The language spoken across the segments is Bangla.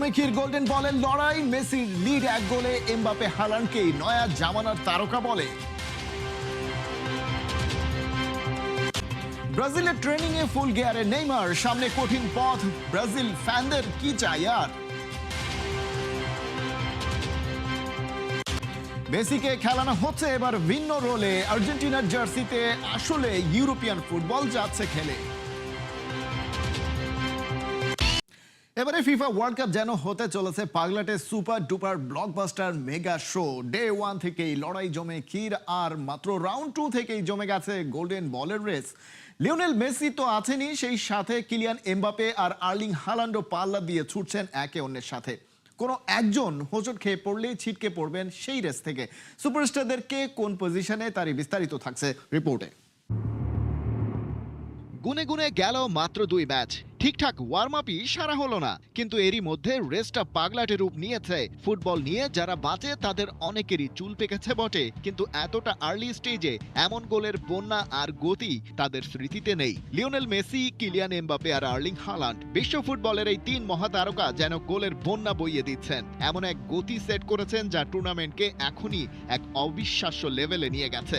মুখোমুখির গোল্ডেন বলের লড়াই, মেসির লিড 1 গোলে, এমবাপে হালান্ডকেই নয়া জামানার তারকা বলে। ব্রাজিলের ট্রেনিং এ ফুল গিয়ারে নেইমার, সামনে কঠিন পথ, ব্রাজিল ফ্যানদের কি চাই আর। মেসিকে খেলানো হচ্ছে এবার ভিন্ন রোলে, আর্জেন্টিনার জার্সিতে, আসলে ইউরোপিয়ান ফুটবল যাচ্ছে খেলে। এবারে ফিফা ওয়ার্ল্ড কাপ যেন হতে চলেছে পাগলাটে super duper blockbuster mega show. Day 1 থেকেই লড়াই জমে ক্ষীর, আর মাত্র রাউন্ড 2 থেকেই জমে গেছে গোল্ডেন বলের রেস। লিওনেল মেসি তো আছেনই, সেই সাথে কিলিয়ান এমবাপে আর আর্লিং হালান্ডও পাল্লা দিয়ে ছুটছেন একে অন্যের সাথে। কোনো একজন হোঁচট খেয়ে পড়লেই ছিটকে পড়বেন সেই রেস থেকে। সুপারস্টারদের কে কোন পজিশনে, তারই বিস্তারিত থাকছে রিপোর্টে। গুনে গুনে গেল মাত্র 2 ম্যাচ, ঠিকঠাক ওয়ার্ম আপই সারা হলো না, কিন্তু এরই মধ্যে রেসটা পাগলাটে রূপ নিয়েছে। ফুটবল নিয়ে যারা বাঁচে তাদের অনেকেরই চুল পেকেছে বটে, কিন্তু এতটা আর্লি স্টেজে এমন গোলের বন্যা আর গতি তাদের স্মৃতিতে নেই। লিওনেল মেসি, কিলিয়ান এমবাপে আর আর্লিং হালান্ড, বিশ্ব ফুটবলের এই 3 মহাতারকা যেন গোলের বন্যা বইয়ে দিচ্ছেন। এমন এক গতি সেট করেছেন যা টুর্নামেন্টকে এখনই এক অবিশ্বাস্য লেভেলে নিয়ে গেছে।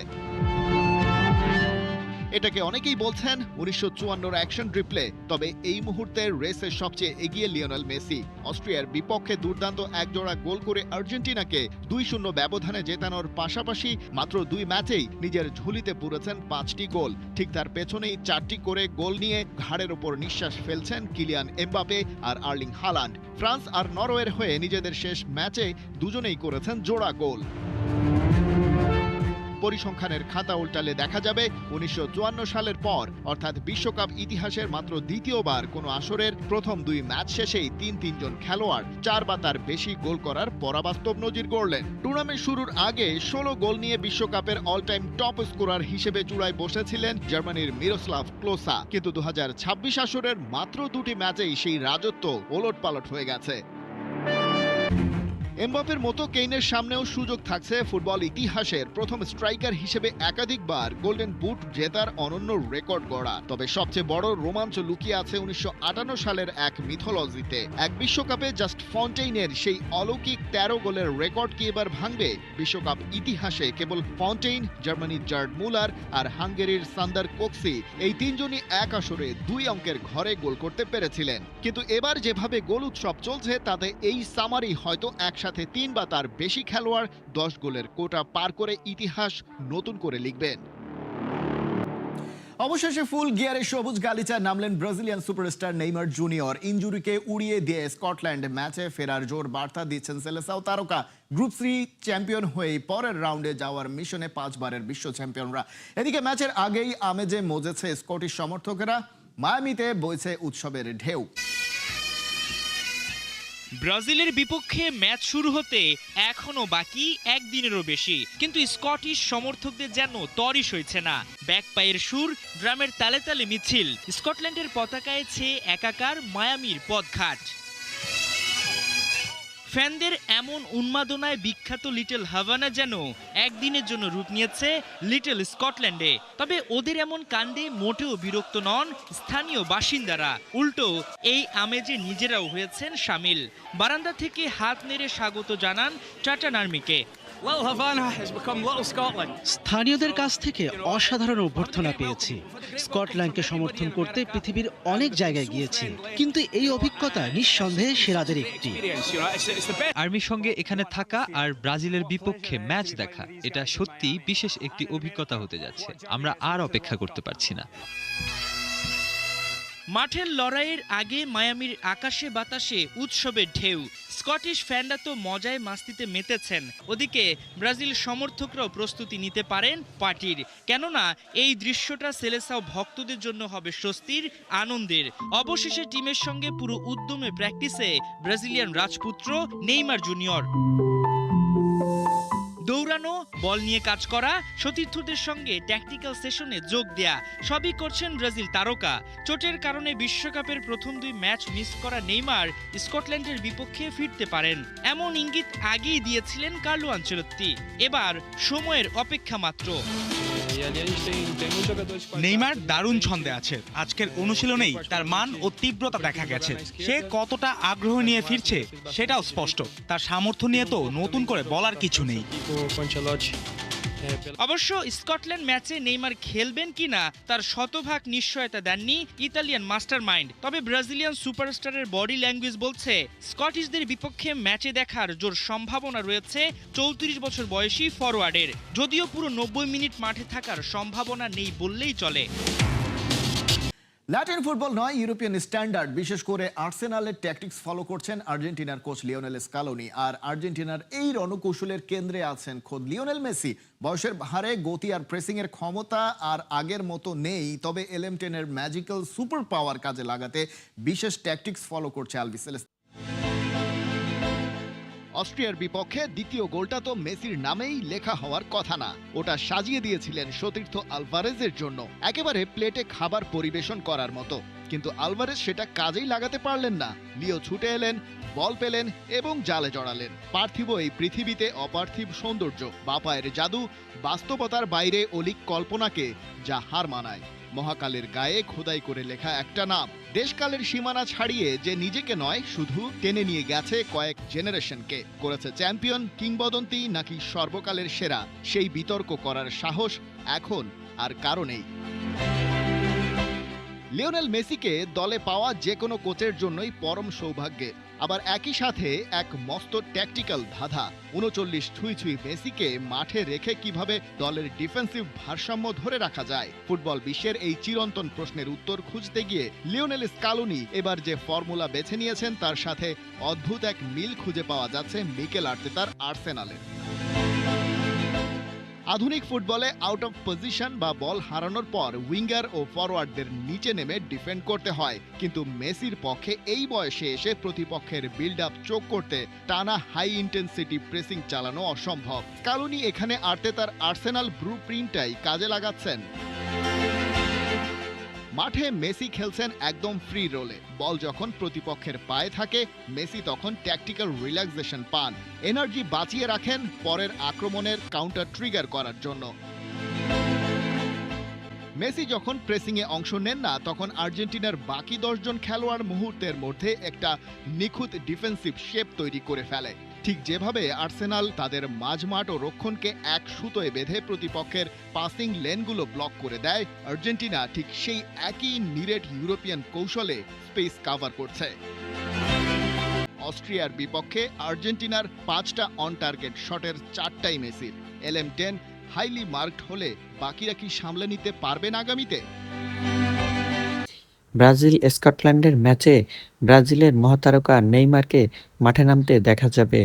এটাকে অনেকেই বলছেন 1954 অ্যাকশন রিপ্লে, তবে এই মুহূর্তে রেসে সবচেয়ে এগিয়ে লিওনেল মেসি। অস্ট্রিয়ার বিপক্ষে দুর্দান্ত একজোড়া গোল করে আর্জেন্টিনাকে 2-0 ব্যবধানে জেতানোর পাশাপাশি মাত্র 2 ম্যাচেই নিজের ঝুলিতে পুরেছেন 5টি গোল। ঠিক তার পেছনেই 4টি করে গোল নিয়ে ঘাড়ের ওপর নিঃশ্বাস ফেলছেন কিলিয়ান এমবাপে আর আর্লিং হালান্ড। ফ্রান্স আর নরওয়ের হয়ে নিজেদের শেষ ম্যাচে দুজনেই করেছেন জোড়া গোল। পরিসংখ্যানের খাতা উল্টালে দেখা যাবে 1954 সালের পর, অর্থাৎ বিশ্বকাপ ইতিহাসের মাত্র দ্বিতীয়বার কোনো আসরের প্রথম 2 ম্যাচ শেষেই 3 জন খেলোয়াড় 4 বা তার বেশি গোল করার পরাবাস্তব নজির গড়লেন। টুর্নামেন্ট শুরুর আগে 16 গোল নিয়ে বিশ্বকাপের অল টাইম টপ স্কোরার হিসেবে চূড়ায় বসেছিলেন জার্মানির মিরোস্লাভ ক্লোসা, কিন্তু 2026 আসরের মাত্র 2টি ম্যাচেই সেই রাজত্ব ওলটপালট হয়ে গেছে। এমবাপের মতো কেইনের সামনেও সুযোগ থাকছে ফুটবল ইতিহাসের প্রথম স্ট্রাইকার হিসেবে একাধিকবার গোল্ডেন বুট জেতার অনন্য রেকর্ড গড়া। তবে সবচেয়ে বড় রোমাঞ্চ লুকিয়ে আছে 1958 সালের এক মিথোলজিতে। এক বিশ্বকাপে জাস্ট ফন্টেইনের সেই অলৌকিক 13 গোলের রেকর্ড কি এবার ভাঙবে? বিশ্বকাপ ইতিহাসে কেবল ফন্টেইন, জার্মানির জার্ড মুলার আর হাঙ্গেরির সান্দার কোক্সি, এই 3 জনই এক আসরে 2 অঙ্কের ঘরে গোল করতে পেরেছিলেন। কিন্তু এবার যেভাবে গোল উৎসব চলছে তাতে এই সামারি হয়তো একসাথে 3 বা তার বেশি খেলোয়াড় 10 গোলের কোটা পার করে ইতিহাস নতুন করে লিখবেন। অবশেষে ফুল গিয়ারে সবুজ গালিচায় নামলেন ব্রাজিলিয়ান সুপারস্টার নেইমার জুনিয়র। ইনজুরিকে উড়িয়ে দিয়ে স্কটল্যান্ড ম্যাচে ফেরার জোর বার্তা দিচ্ছেন সেলেসাও তারকা। গ্রুপ 3 চ্যাম্পিয়ন হয়ে পরের রাউন্ডে যাওয়ার মিশনে 5 বারের বিশ্ব চ্যাম্পিয়নরা। এদিকে ম্যাচের আগেই আমেজে মজেছে স্কটিশ সমর্থকেরা, মায়ামিতে বইছে উৎসবের ঢেউ। ব্রাজিলের বিপক্ষে ম্যাচ শুরু হতে এখনো বাকি একদিনেরও বেশি, কিন্তু স্কটিশ সমর্থকদের যেন তরই সইছে না। ব্যাক পায়ের সুর, ড্রামের তালে তালে মিছিল, স্কটল্যান্ডের পতাকায় ছেয়ে একাকার মায়ামির পথঘাট। ফ্যানদের এমন উন্মাদনায় বিখ্যাত লিটল হাভানা যেন একদিনের জন্য রূপ নিয়েছে লিটল স্কটল্যান্ডে। তবে ওদের এমন কাণ্ডে মোটেও বিরক্ত নন স্থানীয় বাসিন্দারা, উল্টো এই আমেজে নিজেরাও হয়েছেন সামিল। বারান্দা থেকে হাত নেড়ে স্বাগত জানান টাটা নার্মিকে। স্থানীয়দের কাছ থেকে অসাধারণ অভ্যর্থনা পেয়েছি। স্কটল্যান্ডকে সমর্থন করতে পৃথিবীর অনেক জায়গায় গিয়েছি, কিন্তু এই অভিজ্ঞতা নিঃসন্দেহে সেরাদের একটি। আর্মির সঙ্গে এখানে থাকা আর ব্রাজিলের বিপক্ষে ম্যাচ দেখা, এটা সত্যি বিশেষ একটি অভিজ্ঞতা হতে যাচ্ছে। আমরা আর অপেক্ষা করতে পারছি না। মাঠের লড়াইয়ের আগে মায়ামির আকাশে বাতাসে উৎসবের ঢেউ। স্কটিশ ফ্যানরা তো মজায় মাস্তিতে মেতেছেন, ওদিকে ব্রাজিল সমর্থকরাও প্রস্তুতি নিতে পারেন পার্টির। কেননা এই দৃশ্যটা সেলেসাও ভক্তদের জন্য হবে স্বস্তির, আনন্দের। অবশেষে টিমের সঙ্গে পুরো উদ্যমে প্র্যাকটিসে ব্রাজিলিয়ান রাজপুত্র নেইমার জুনিয়র। দৌড়ানো, বল নিয়ে কাজ করা, সতীর্থদের সঙ্গে ট্যাকটিক্যাল সেশনে যোগ দেয়া, সবই করছেন ব্রাজিল তারকা। চোটের কারণে বিশ্বকাপের প্রথম 2 ম্যাচ মিস করা নেইমার স্কটল্যান্ডের বিপক্ষে ফিরতে পারেন, এমন ইঙ্গিত আগেই দিয়েছিলেন কার্লো আনচেলত্তি। এবার সময়ের অপেক্ষা মাত্র। E ali a gente tem muitos jogadores de qualidade. Neymar দারুণ ছন্দে আছে। আজকের অনুশীলনেই তার মান ও তীব্রতা দেখা গেছে। সে কতটা আগ্রহ নিয়ে ফিরছে সেটাও স্পষ্ট। তার সামর্থ্য নিয়ে তো নতুন করে বলার কিছু নেই। Com o Ancelotti. অবশ্য স্কটল্যান্ড ম্যাচে নেইমার খেলবেন কিনা তার শতভাগ নিশ্চয়তা দেননি ইতালিয়ান মাস্টারমাইন্ড। তবে ব্রাজিলিয়ান সুপারস্টারের বডি ল্যাঙ্গুয়েজ বলছে স্কটিশদের বিপক্ষে ম্যাচে দেখার জোর সম্ভাবনা রয়েছে 34 বছর বয়সী ফরওয়ার্ডের। যদিও পুরো 90 মিনিট মাঠে থাকার সম্ভাবনা নেই বললেই চলে। ল্যাটিন ফুটবল নয়, ইউরোপিয়ান স্ট্যান্ডার্ড। বিশেষ করে আর্সেনালের ট্যাকটিক্স ফলো করছেন আর্জেন্টিনার কোচ লিওনেল স্কালোনি। আর আর্জেন্টিনার এই রণকৌশলের কেন্দ্রে আছেন খোদ লিওনেল মেসি। বয়সের ভারে গতি আর প্রেসিং এর ক্ষমতা আর আগের মতো নেই, তবে LM10 এর ম্যাজিক্যাল সুপার পাওয়ার কাজে লাগাতে বিশেষ ট্যাকটিক্স ফলো করছে আলবিসেলেস্তে। অস্ট্রিয়ার বিপক্ষে দ্বিতীয় গোলটা তো মেসির নামেই লেখা হওয়ার কথা না, ওটা সাজিয়ে দিয়েছিলেন সতীর্থ আলভারেজের জন্য, একেবারে প্লেটে খাবার পরিবেশন করার মতো। কিন্তু আলভারেজ সেটা কাজেই লাগাতে পারলেন না। লিও ছুটে এলেন, বল পেলেন এবং জালে জড়ালেন। পার্থিব এই পৃথিবীতে অপার্থিব সৌন্দর্য, বাপায়ের জাদু, বাস্তবতার বাইরে অলিক কল্পনাকে যা হার মানায়। মহাকালের গায়ে খোদাই করে লেখা একটা নাম, দেশকালের সীমানা ছাড়িয়ে যে নিজেকে নয় শুধু টেনে নিয়ে গেছে কয়েক জেনারেশনকে, করেছে চ্যাম্পিয়ন, কিংবদন্তি নাকি সর্বকালের সেরা, সেই বিতর্ক করার সাহস এখন আর কারো নেই। লিওনেল মেসিকে দলে পাওয়া যে কোনো কোচের জন্যই পরম সৌভাগ্যের, আবার একই সাথে এক মস্ত ট্যাকটিক্যাল ধাঁধা। 39 ছুঁই মেসিকে মাঠে রেখে কিভাবে দলের ডিফেন্সিভ ভারসাম্য ধরে রাখা যায়? ফুটবল বিশ্বের এই চিরন্তন প্রশ্নের উত্তর খুঁজতে গিয়ে লিওনেল স্কালোনি এবার যে ফর্মুলা বেছে নিয়েছেন তার সাথে অদ্ভুত এক মিল খুঁজে পাওয়া যাচ্ছে মিকেল আর্তেতার আর্সেনালের। আধুনিক ফুটবলে আউট অফ পজিশন বা বল হারানোর পর উইঙ্গার ও ফরওয়ার্ডদের নিচে নেমে ডিফেন্ড করতে হয়, কিন্তু মেসির পক্ষে এই বয়সে এসে প্রতিপক্ষের বিল্ড আপ চোখ করতে টানা হাই ইন্টেন্সিটি প্রেসিং চালানো অসম্ভব। স্কালোনি এখানে আর্তেতার আর্সেনাল ব্লু প্রিন্টটাই কাজে লাগাচ্ছেন। মাঠে মেসি খেলছেন একদম ফ্রি রোলে, বল যখন প্রতিপক্ষের পায়ে থাকে মেসি তখন ট্যাকটিক্যাল রিল্যাক্সেশন পান, এনার্জি বাঁচিয়ে রাখেন পরের আক্রমণের কাউন্টার ট্রিগার করার জন্য। মেসি যখন প্রেসিংয়ে অংশ নেন না তখন আর্জেন্টিনার বাকি 10 জন খেলোয়াড় মুহূর্তের মধ্যে একটা নিখুঁত ডিফেন্সিভ শেপ তৈরি করে ফেলে। ঠিক যেভাবে আর্সেনাল তাদের মাঝমাঠ ও রক্ষণকে এক সুতোয় বেঁধে প্রতিপক্ষের পাসিং লেনগুলো ব্লক করে দেয়, আর্জেন্টিনা ঠিক সেই একই নিরেট ইউরোপিয়ান কৌশলে স্পেস কভার করছে। অস্ট্রিয়ার বিপক্ষে আর্জেন্টিনার 5টা অন টার্গেট শটের 4টাই মেসির। LM10 হাইলি মার্কড হলে বাকিরা কি সামলে নিতে পারবেন আগামীতে? ব্রাজিল স্কটল্যান্ডের ম্যাচে ব্রাজিলের মহাতারকা নেইমারকে মাঠে নামতে দেখা যাবে।